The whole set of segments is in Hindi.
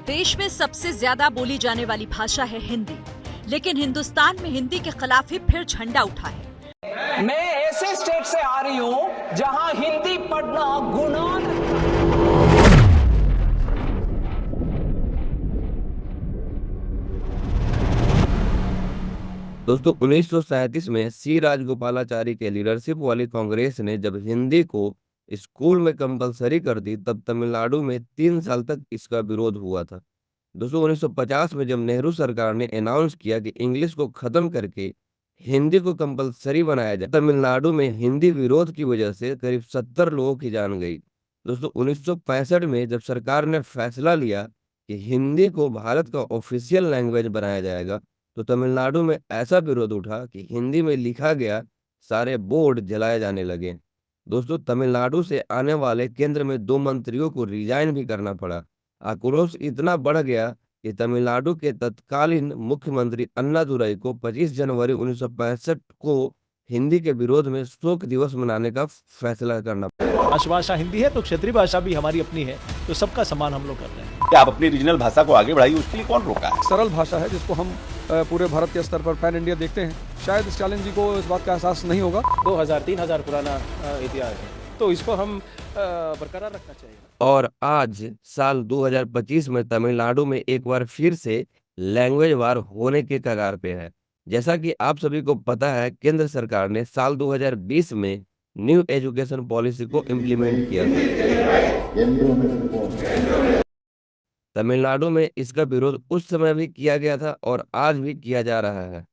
देश में सबसे ज्यादा बोली जाने वाली भाषा है हिंदी, लेकिन हिंदुस्तान में हिंदी के खिलाफ ही फिर झंडा उठा है। मैं ऐसे स्टेट से आ रही हूं जहां हिंदी पढ़ना गुनाह। दोस्तों 1937 में सी राजगोपालाचारी के लीडरशिप वाली कांग्रेस ने जब हिंदी को स्कूल में कंपलसरी कर दी, तब तमिलनाडु में 3 साल तक इसका विरोध हुआ था। दोस्तों 1950 में जब नेहरू सरकार ने अनाउंस किया कि इंग्लिश को खत्म करके हिंदी को कंपलसरी बनाया जाए, तमिलनाडु में हिंदी विरोध की वजह से करीब 70 लोगों की जान गई। दोस्तों 1965 में जब सरकार ने फैसला लिया कि हिंदी को भारत का ऑफिशियल लैंग्वेज बनाया जाएगा, तो तमिलनाडु में ऐसा विरोध उठा कि हिंदी में लिखा गया सारे बोर्ड जलाए जाने लगे। दोस्तों तमिलनाडु से आने वाले केंद्र में 2 मंत्रियों को रिजाइन भी करना पड़ा। आक्रोश इतना बढ़ गया कि तमिलनाडु के तत्कालीन मुख्यमंत्री अन्नादुरई को 25 जनवरी 1965 को हिंदी के विरोध में शोक दिवस मनाने का फैसला करना पड़ा। राष्ट्रभाषा हिंदी है तो क्षेत्रीय भाषा भी हमारी अपनी है, तो सबका सम्मान हम लोग करते हैं। क्या आप अपनी रीजनल भाषा को आगे बढ़ाइए, उसके लिए कौन रोका है? सरल भाषा है जिसको हम पूरे भारत के स्तर पर पैन इंडिया देखते हैं। शायद स्टालिन जी को इस बात का एहसास नहीं होगा। 2000-3000 पुराना इतिहास है, तो इसको हम बरकरार रखना चाहिए। और आज साल 2025 में तमिलनाडु में एक बार फिर से लैंग्वेज वार होने के कगार पे है। जैसा कि आप सभी को पता है, केंद्र सरकार ने साल 2020 में न्यू एजुकेशन पॉलिसी को इम्प्लीमेंट किया था। तमिलनाडु में इसका विरोध उस समय भी किया गया था और आज भी किया जा रहा है।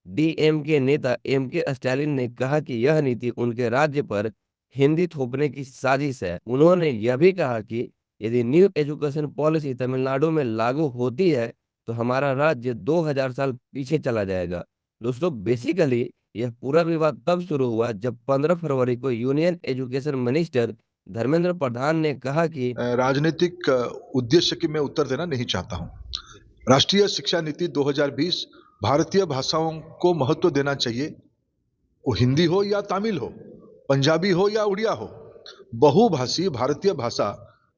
डीएमके नेता एमके स्टालिन ने कहा कि यह नीति उनके राज्य पर हिंदी थोपने की साजिश है। उन्होंने यह भी कहा कि यदि न्यू एजुकेशन पॉलिसी तमिलनाडु में लागू होती है तो हमारा राज्य 2000 साल पीछे चला जाएगा। दोस्तों बेसिकली यह पूरा विवाद तब शुरू हुआ जब 15 फरवरी को union education minister Dharmendra Pradhan ने कहा कि राजनीतिक उद्देश्य की मैं उत्तर देना नहीं चाहता हूं। राष्ट्रीय शिक्षा नीति 2020 भारतीय भाषाओं को महत्व देना चाहिए। वो हिंदी हो या तमिल हो, पंजाबी हो या उड़िया हो, बहुभाषी भारतीय भाषा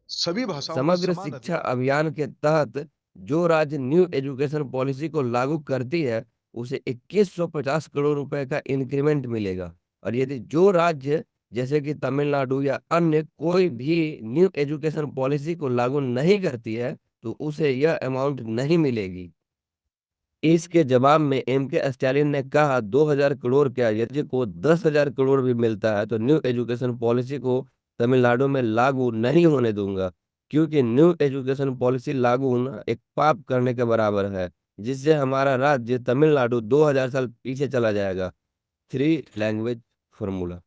सभी भाषाओं समग्र शिक्षा अभियान के तहत जो राज्य न्यू एजुकेशन पॉलिसी को लागू करती है उसे 2150 करोड़ रुपए का इंक्रीमेंट मिलेगा। और यदि जो राज्य जैसे कि तमिलनाडु या अन्य कोई भी न्यू एजुकेशन पॉलिसी को लागू नहीं करती है तो उसे यह अमाउंट नहीं मिलेगी। इसके जवाब में एमके स्टालिन ने कहा 2000 करोड़ क्या, यदि को 10,000 करोड़ भी मिलता है तो न्यू एजुकेशन पॉलिसी को तमिलनाडु में लागू नहीं होने दूंगा, क्योंकि न्यू एजुकेशन पॉलिसी लागू होना एक पाप करने के बराबर है, जिससे हमारा राज्य तमिलनाडु 2000 साल पीछे चला जाएगा। 3 लैंग्वेज फॉर्मूला।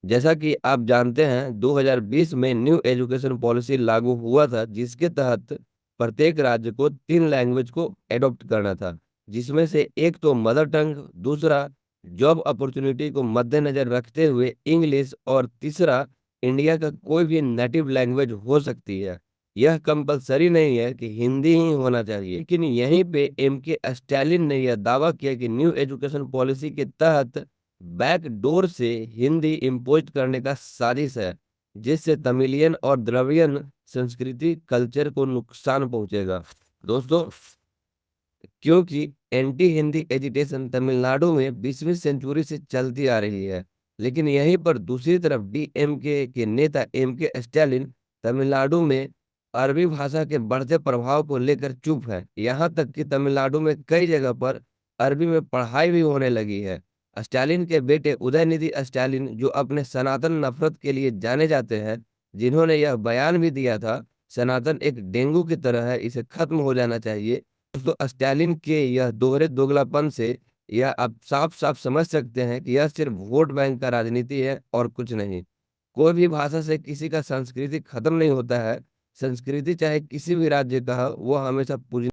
जैसा कि आप जानते हैं 2020 में न्यू एजुकेशन पॉलिसी लागू हुआ था, जिसके तहत प्रत्येक राज्य को 3 लैंग्वेज को एडॉप्ट करना था, जिसमें से एक तो मदर टंग, दूसरा जॉब अपॉर्चुनिटी को मद्देनजर रखते हुए इंग्लिश, और तीसरा इंडिया का कोई भी नेटिव लैंग्वेज हो सकती है। यह कंपलसरी नहीं है कि हिंदी ही होना चाहिए। लेकिन यहीं पे एमके स्टालिन ने यह दावा किया कि न्यू एजुकेशन पॉलिसी के तहत बैकडोर से हिंदी इम्पोज करने का साजिश है, जिससे तमिलियन और द्रविडियन संस्कृति कल्चर को नुकसान पहुंचेगा। दोस्तों क्योंकि एंटी हिंदी एजिटेशन तमिलनाडु में 20वीं सेंचुरी से चलती आ रही है, लेकिन यहीं पर दूसरी तरफ डीएमके के नेता एमके स्टालिन तमिलनाडु में अरबी भाषा के बढ़ते प्रभाव को लेकर चुप है। यहाँ तक कि तमिलनाडु में कई जगह पर अरबी में पढ़ाई भी होने लगी है। स्टालिन के बेटे उदयनिधि स्टालिन, जो अपने सनातन नफरत के लिए जाने जाते हैं, जिन्होंने यह बयान भी दिया था सनातन एक डेंगू की तरह है, इसे खत्म हो जाना चाहिए। तो स्टालिन के यह दोहरे दोगलापन से यह आप साफ साफ समझ सकते हैं कि यह सिर्फ वोट बैंक का राजनीति है और कुछ नहीं। कोई भी भाषा से किसी का संस्कृति खत्म नहीं होता है। संस्कृति चाहे किसी भी राज्य का हो, वो हमेशा पूरी